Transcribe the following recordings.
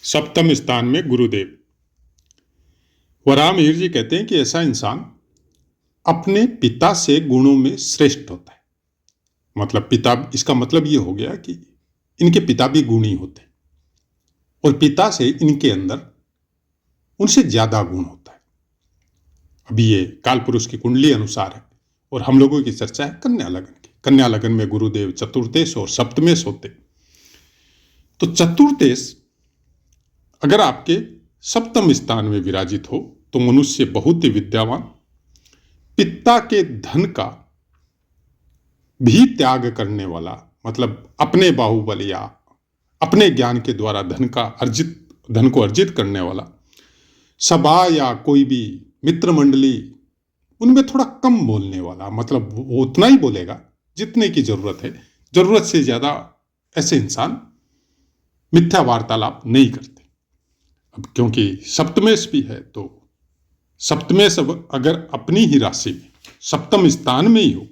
सप्तम स्थान में गुरुदेव। वराहमिहिर जी कहते हैं कि ऐसा इंसान अपने पिता से गुणों में श्रेष्ठ होता है। मतलब पिता, इसका मतलब ये हो गया कि इनके पिता भी गुणी होते हैं और पिता से इनके अंदर उनसे ज्यादा गुण होता है। अभी ये काल पुरुष की कुंडली अनुसार है और हम लोगों की चर्चा है कन्या लगन की। कन्या लगन में गुरुदेव चतुर्थेश और सप्तमेश होते। तो चतुर्थेश अगर आपके सप्तम स्थान में विराजित हो तो मनुष्य बहुत ही विद्यावान, पिता के धन का भी त्याग करने वाला, मतलब अपने बाहुबल या अपने ज्ञान के द्वारा धन को अर्जित करने वाला, सभा या कोई भी मित्र मंडली उनमें थोड़ा कम बोलने वाला, मतलब वो उतना ही बोलेगा जितने की जरूरत है, जरूरत से ज्यादा ऐसे इंसान मिथ्या वार्तालाप नहीं करते। अब क्योंकि सप्तमेश भी है तो सप्तमेश अगर अपनी ही राशि में सप्तम स्थान में ही हो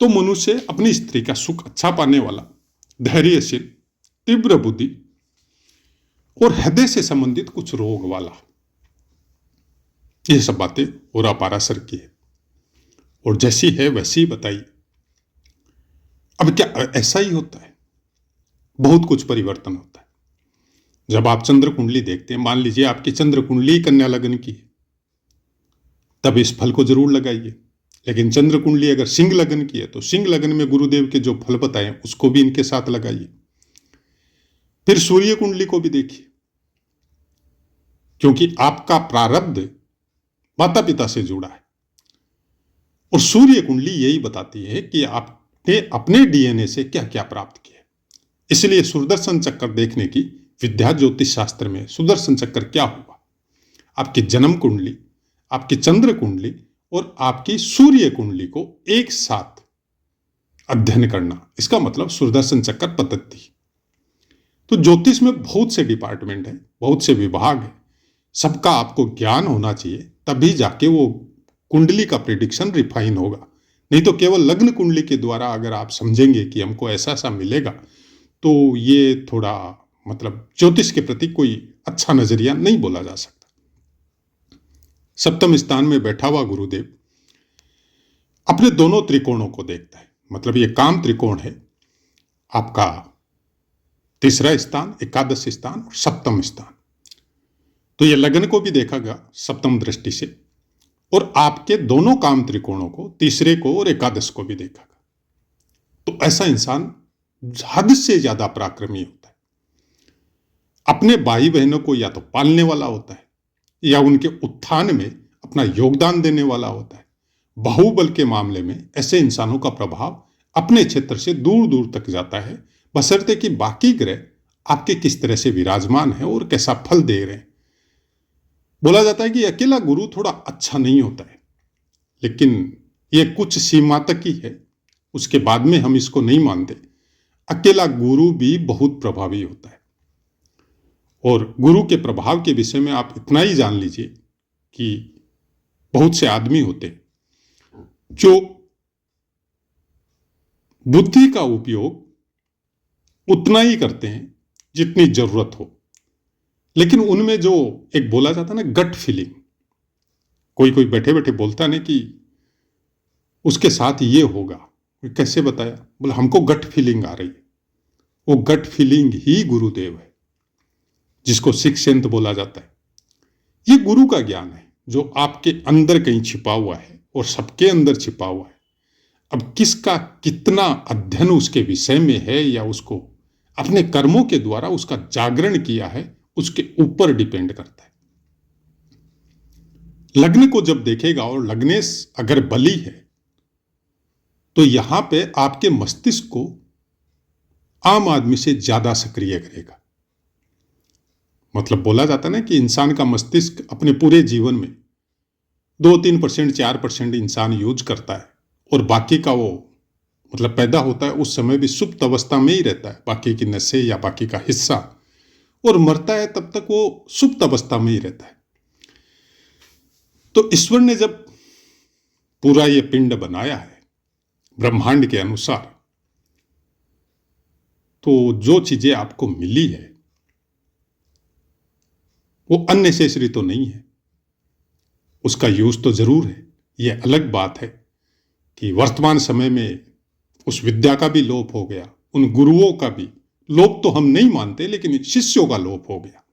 तो मनुष्य अपनी स्त्री का सुख अच्छा पाने वाला, धैर्यशील, तीव्र बुद्धि और हृदय से संबंधित कुछ रोग वाला, ये सब बातें ओरा पाराशर की है और जैसी है वैसी बताई। अब क्या ऐसा ही होता है? बहुत कुछ परिवर्तन होता है। जब आप चंद्र कुंडली देखते हैं, मान लीजिए आपकी चंद्र कुंडली कन्या लगन की है, तब इस फल को जरूर लगाइए। लेकिन चंद्र कुंडली अगर सिंह लगन की है तो सिंह लगन में गुरुदेव के जो फल बताए उसको भी इनके साथ लगाइए। फिर सूर्य कुंडली को भी देखिए, क्योंकि आपका प्रारब्ध माता पिता से जुड़ा है और सूर्य कुंडली यही बताती है कि आपने अपने डीएनए से क्या क्या प्राप्त किया। इसलिए सुदर्शन चक्कर देखने की विद्या, ज्योतिष शास्त्र में सुदर्शन चक्कर क्या हुआ, आपकी जन्म कुंडली, आपकी चंद्र कुंडली और आपकी सूर्य कुंडली को एक साथ अध्ययन करना, इसका मतलब सुदर्शन चक्कर पद्धति। तो ज्योतिष में बहुत से डिपार्टमेंट है, बहुत से विभाग है, सबका आपको ज्ञान होना चाहिए, तभी जाके वो कुंडली का प्रिडिक्शन रिफाइन होगा। नहीं तो केवल लग्न कुंडली के द्वारा अगर आप समझेंगे कि हमको ऐसा ऐसा मिलेगा तो ये थोड़ा, मतलब ज्योतिष के प्रति कोई अच्छा नजरिया नहीं बोला जा सकता। सप्तम स्थान में बैठा हुआ गुरुदेव अपने दोनों त्रिकोणों को देखता है। मतलब ये काम त्रिकोण है, आपका तीसरा स्थान, एकादश स्थान और सप्तम स्थान। तो ये लगन को भी देखेगा सप्तम दृष्टि से और आपके दोनों काम त्रिकोणों को, तीसरे को और एकादश को भी देखेगा। तो ऐसा इंसान हद से ज्यादा पराक्रमी होता है। अपने भाई बहनों को या तो पालने वाला होता है या उनके उत्थान में अपना योगदान देने वाला होता है। बाहुबल के मामले में ऐसे इंसानों का प्रभाव अपने क्षेत्र से दूर दूर तक जाता है, बशर्ते कि बाकी ग्रह आपके किस तरह से विराजमान है और कैसा फल दे रहे हैं। बोला जाता है कि अकेला गुरु थोड़ा अच्छा नहीं होता है, लेकिन यह कुछ सीमा तक ही है, उसके बाद में हम इसको नहीं मानते। अकेला गुरु भी बहुत प्रभावी होता है। और गुरु के प्रभाव के विषय में आप इतना ही जान लीजिए कि बहुत से आदमी होते हैं जो बुद्धि का उपयोग उतना ही करते हैं जितनी जरूरत हो, लेकिन उनमें जो एक बोला जाता है ना गट फीलिंग, कोई कोई बैठे बैठे बोलता नहीं कि उसके साथ ये होगा, कैसे बताया, बोला हमको गट फीलिंग आ रही है। वो गट फीलिंग ही गुरुदेव है, जिसको सिक्स सेंथ बोला जाता है। ये गुरु का ज्ञान है जो आपके अंदर कहीं छिपा हुआ है और सबके अंदर छिपा हुआ है। अब किसका कितना अध्ययन उसके विषय में है या उसको अपने कर्मों के द्वारा उसका जागरण किया है, उसके ऊपर डिपेंड करता है। लग्न को जब देखेगा और लग्नेश अगर बली है तो यहां पे आपके मस्तिष्क को आम आदमी से ज्यादा सक्रिय करेगा। मतलब बोला जाता है ना कि इंसान का मस्तिष्क अपने पूरे जीवन में 2-3%, 4% इंसान यूज करता है और बाकी का वो, मतलब पैदा होता है उस समय भी सुप्त अवस्था में ही रहता है, बाकी की नसें या बाकी का हिस्सा, और मरता है तब तक वो सुप्त अवस्था में ही रहता है। तो ईश्वर ने जब पूरा ये पिंड बनाया है ब्रह्मांड के अनुसार, तो जो चीजें आपको मिली है वो अननेसेसरी तो नहीं है, उसका यूज तो जरूर है। ये अलग बात है कि वर्तमान समय में उस विद्या का भी लोप हो गया, उन गुरुओं का भी लोप तो हम नहीं मानते, लेकिन शिष्यों का लोप हो गया।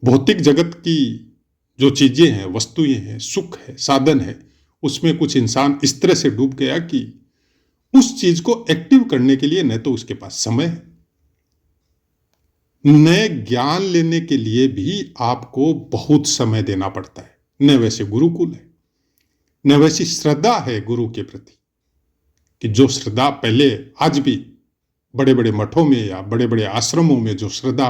भौतिक जगत की जो चीजें हैं, वस्तुएं हैं, सुख है, साधन है, उसमें कुछ इंसान इस तरह से डूब गया कि उस चीज को एक्टिव करने के लिए न तो उसके पास समय है, नए ज्ञान लेने के लिए भी आपको बहुत समय देना पड़ता है। न वैसे गुरुकुल है, न वैसी श्रद्धा है गुरु के प्रति, कि जो श्रद्धा पहले आज भी बड़े बड़े मठों में या बड़े बड़े आश्रमों में जो श्रद्धा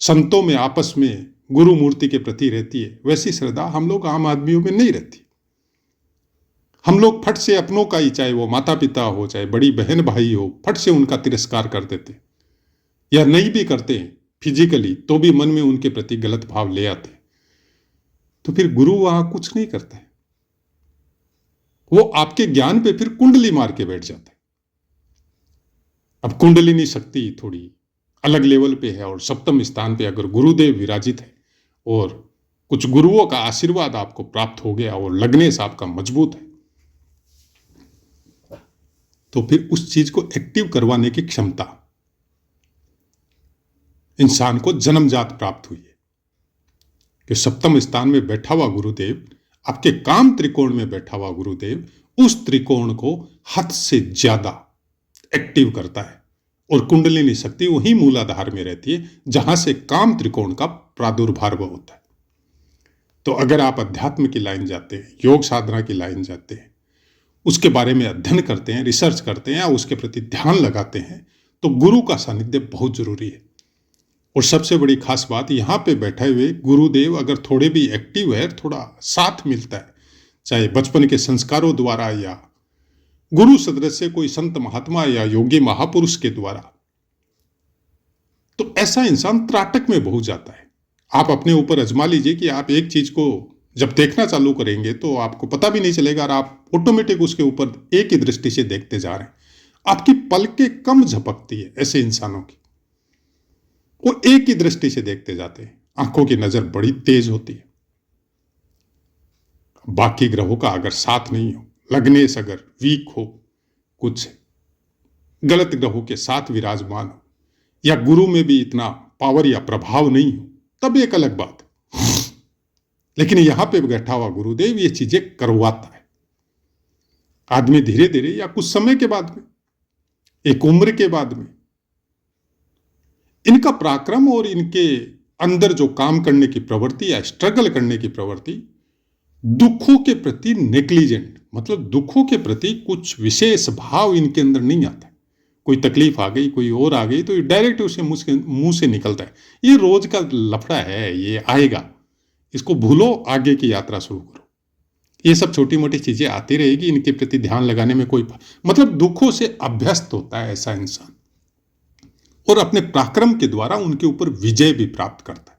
संतों में आपस में गुरु मूर्ति के प्रति रहती है, वैसी श्रद्धा हम लोग आम आदमियों में नहीं रहती। हम लोग फट से अपनों का ही, चाहे वो माता पिता हो, चाहे बड़ी बहन भाई हो, फट से उनका तिरस्कार कर देते, या नहीं भी करते फिजिकली तो भी मन में उनके प्रति गलत भाव ले आते। तो फिर गुरु वहां कुछ नहीं करता है, वो आपके ज्ञान पे फिर कुंडली मार के बैठ जाता है। अब कुंडलिनी शक्ति थोड़ी अलग लेवल पे है, और सप्तम स्थान पे अगर गुरुदेव विराजित है और कुछ गुरुओं का आशीर्वाद आपको प्राप्त हो गया और लग्नेश आपका मजबूत है, तो फिर उस चीज को एक्टिव करवाने की क्षमता इंसान को जन्मजात प्राप्त हुई है। कि सप्तम स्थान में बैठा हुआ गुरुदेव, आपके काम त्रिकोण में बैठा हुआ गुरुदेव, उस त्रिकोण को हद से ज्यादा एक्टिव करता है, और कुंडलिनी शक्ति वही मूलाधार में रहती है जहां से काम त्रिकोण का प्रादुर्भाव होता है। तो अगर आप अध्यात्म की लाइन जाते हैं, योग साधना की लाइन जाते हैं, उसके बारे में अध्ययन करते हैं, रिसर्च करते हैं, या उसके प्रति ध्यान लगाते हैं, तो गुरु का सानिध्य बहुत जरूरी है। और सबसे बड़ी खास बात, यहां पे बैठे हुए गुरुदेव अगर थोड़े भी एक्टिव है, थोड़ा साथ मिलता है, चाहे बचपन के संस्कारों द्वारा या गुरु सदृश से कोई संत महात्मा या योगी महापुरुष के द्वारा, तो ऐसा इंसान त्राटक में पहुंच जाता है। आप अपने ऊपर अजमा लीजिए कि आप एक चीज को जब देखना चालू करेंगे तो आपको पता भी नहीं चलेगा, और आप ऑटोमेटिक उसके ऊपर एक ही दृष्टि से देखते जा रहे हैं। आपकी पलकें कम झपकती है ऐसे इंसानों की, वो एक ही दृष्टि से देखते जाते हैं, आंखों की नजर बड़ी तेज होती है। बाकी ग्रहों का अगर साथ नहीं हो, लग्नेश अगर वीक हो, कुछ गलत ग्रहों के साथ विराजमान हो, या गुरु में भी इतना पावर या प्रभाव नहीं हो, तब एक अलग बात है। लेकिन यहां पे बैठा हुआ गुरुदेव ये चीजें करवाता है। आदमी धीरे धीरे या कुछ समय के बाद में, एक उम्र के बाद में, इनका पराक्रम और इनके अंदर जो काम करने की प्रवृत्ति या स्ट्रगल करने की प्रवृत्ति, दुखों के प्रति नेग्लिजेंट, मतलब दुखों के प्रति कुछ विशेष भाव इनके अंदर नहीं आता है। कोई तकलीफ आ गई, कोई और आ गई, तो डायरेक्ट उसे मुंह से निकलता है, ये रोज का लफड़ा है, ये आएगा, इसको भूलो, आगे की यात्रा शुरू करो। ये सब छोटी मोटी चीजें आती रहेगी, इनके प्रति ध्यान लगाने में कोई, मतलब दुखों से अभ्यस्त होता है ऐसा इंसान, और अपने पराक्रम के द्वारा उनके ऊपर विजय भी प्राप्त करता है।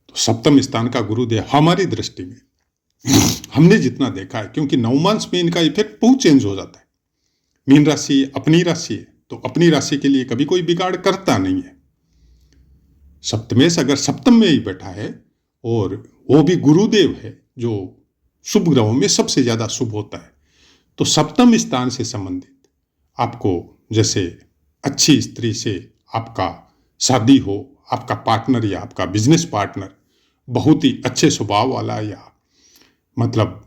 तो सप्तम स्थान का गुरुदेव हमारी दृष्टि में हमने जितना देखा है, क्योंकि नवमांश में इनका इफेक्ट बहुत चेंज हो जाता है। मीन राशि अपनी राशि है, तो अपनी राशि के लिए कभी कोई बिगाड़ करता नहीं है। सप्तमेश अगर सप्तम में ही बैठा है, और वो भी गुरुदेव है जो शुभ ग्रहों में सबसे ज्यादा शुभ होता है, तो सप्तम स्थान से संबंधित आपको, जैसे अच्छी स्त्री से आपका शादी हो, आपका पार्टनर या आपका बिजनेस पार्टनर बहुत ही अच्छे स्वभाव वाला, या मतलब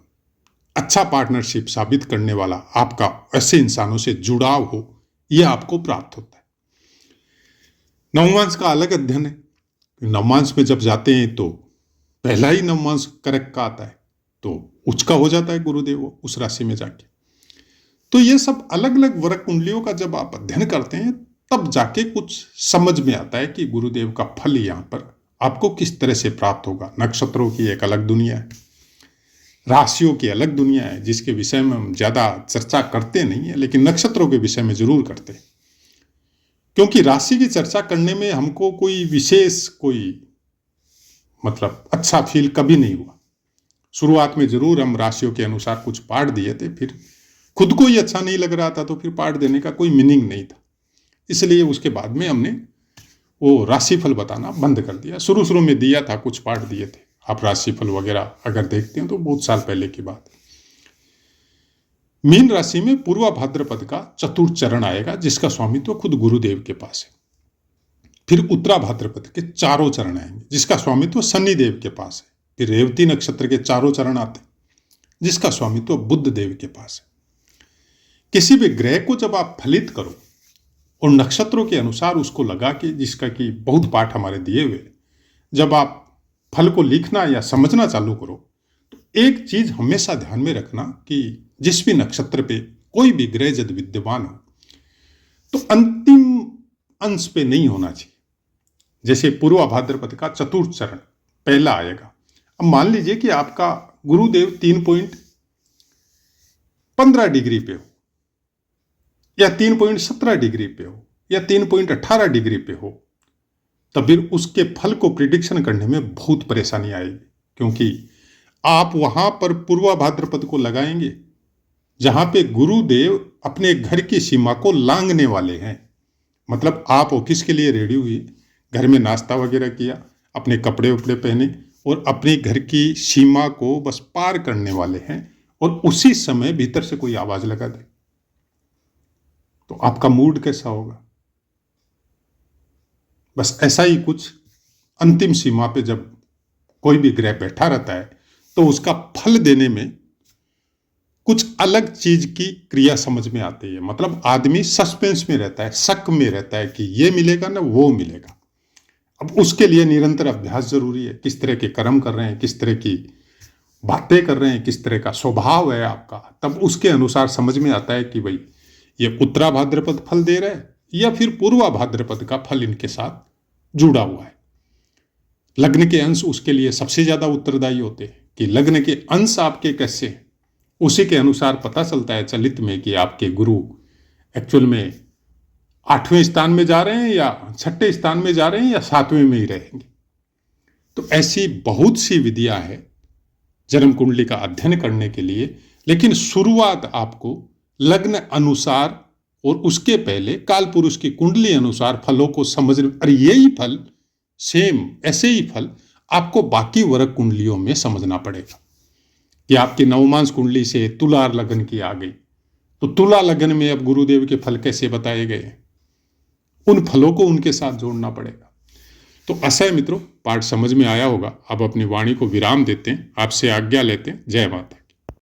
अच्छा पार्टनरशिप साबित करने वाला आपका ऐसे इंसानों से जुड़ाव हो, यह आपको प्राप्त होता है। नवमांश का अलग अध्ययन है। नवमांश में जब जाते हैं तो पहला ही नवमांश करक का आता है, तो उचका हो जाता है गुरुदेव उस राशि में जाके। तो ये सब अलग अलग वर्ग कुंडलियों का जब आप अध्ययन करते हैं, तब जाके कुछ समझ में आता है कि गुरुदेव का फल यहाँ पर आपको किस तरह से प्राप्त होगा। नक्षत्रों की एक अलग दुनिया है, राशियों की अलग दुनिया है, जिसके विषय में हम ज्यादा चर्चा करते नहीं है, लेकिन नक्षत्रों के विषय में जरूर करते हैं, क्योंकि राशि की चर्चा करने में हमको कोई विशेष मतलब अच्छा फील कभी नहीं हुआ। शुरुआत में जरूर हम राशियों के अनुसार कुछ पाठ दिए थे, फिर खुद को ही अच्छा नहीं लग रहा था, तो फिर पाठ देने का कोई मीनिंग नहीं था। इसलिए उसके बाद में हमने वो राशिफल बताना बंद कर दिया। शुरू शुरू में दिया था, कुछ पाठ दिए थे, आप राशिफल वगैरह अगर देखते हैं तो बहुत साल पहले की बात है। मीन राशि में पूर्वा भाद्रपद का चतुर्थ चरण आएगा, जिसका स्वामित्व खुद गुरुदेव के पास है। फिर उत्तरा भाद्रपद के चारों चरण आएंगे, जिसका स्वामित्व शनि देव के पास है। फिर रेवती नक्षत्र के चारों चरण आते हैं, जिसका स्वामित्व बुध देव के पास है। किसी भी ग्रह को जब आप फलित करो और नक्षत्रों के अनुसार उसको लगा के, जिसका कि बहुत पाठ हमारे दिए हुए, जब आप फल को लिखना या समझना चालू करो तो एक चीज हमेशा ध्यान में रखना कि जिस भी नक्षत्र पे कोई भी ग्रह यदि विद्यमान हो तो अंतिम अंश पे नहीं होना चाहिए। जैसे पूर्वा भाद्रपद का चतुर्थ चरण पहला आएगा। अब मान लीजिए कि आपका गुरुदेव 3.15 डिग्री पे हो या 3.17 डिग्री पे हो या 3.18 डिग्री पे हो, तब फिर उसके फल को प्रिडिक्शन करने में बहुत परेशानी आएगी, क्योंकि आप वहां पर पूर्वा भाद्रपद को लगाएंगे जहां पे गुरुदेव अपने घर की सीमा को लांघने वाले हैं। मतलब आप ऑफिस के लिए रेडी हुए, घर में नाश्ता वगैरह किया, अपने कपड़े उपड़े पहने और अपने घर की सीमा को बस पार करने वाले हैं, और उसी समय भीतर से कोई आवाज लगा दे तो आपका मूड कैसा होगा। बस ऐसा ही कुछ अंतिम सीमा पे जब कोई भी ग्रह बैठा रहता है तो उसका फल देने में कुछ अलग चीज की क्रिया समझ में आती है। मतलब आदमी सस्पेंस में रहता है, शक में रहता है कि ये मिलेगा ना वो मिलेगा। अब उसके लिए निरंतर अभ्यास जरूरी है। किस तरह के कर्म कर रहे हैं, किस तरह की बातें कर रहे हैं, किस तरह का स्वभाव है आपका, तब उसके अनुसार समझ में आता है कि भाई ये उत्तरा भाद्रपद फल दे रहा है या फिर पूर्वा भाद्रपद का फल इनके साथ जुड़ा हुआ है। लग्न के अंश उसके लिए सबसे ज्यादा उत्तरदायी होते हैं कि लग्न के अंश आपके कैसे हैं, उसी के अनुसार पता चलता है चलित में कि आपके गुरु एक्चुअल में 8वें स्थान में जा रहे हैं या 6ठे स्थान में जा रहे हैं या 7वें में ही रहेंगे। तो ऐसी बहुत सी विधियां हैं जन्म कुंडली का अध्ययन करने के लिए, लेकिन शुरुआत आपको लग्न अनुसार और उसके पहले काल पुरुष की कुंडली अनुसार फलों को समझने, और यही फल सेम ऐसे ही फल आपको बाकी वर्ग कुंडलियों में समझना पड़ेगा। कि आपकी नवमांश कुंडली से तुला लग्न की आ गई तो तुला लग्न में अब गुरुदेव के फल कैसे बताए गए, उन फलों को उनके साथ जोड़ना पड़ेगा। तो ऐसा है मित्रों, पाठ समझ में आया होगा। अब अपनी वाणी को विराम देते हैं, आपसे आज्ञा लेते हैं। जय माता।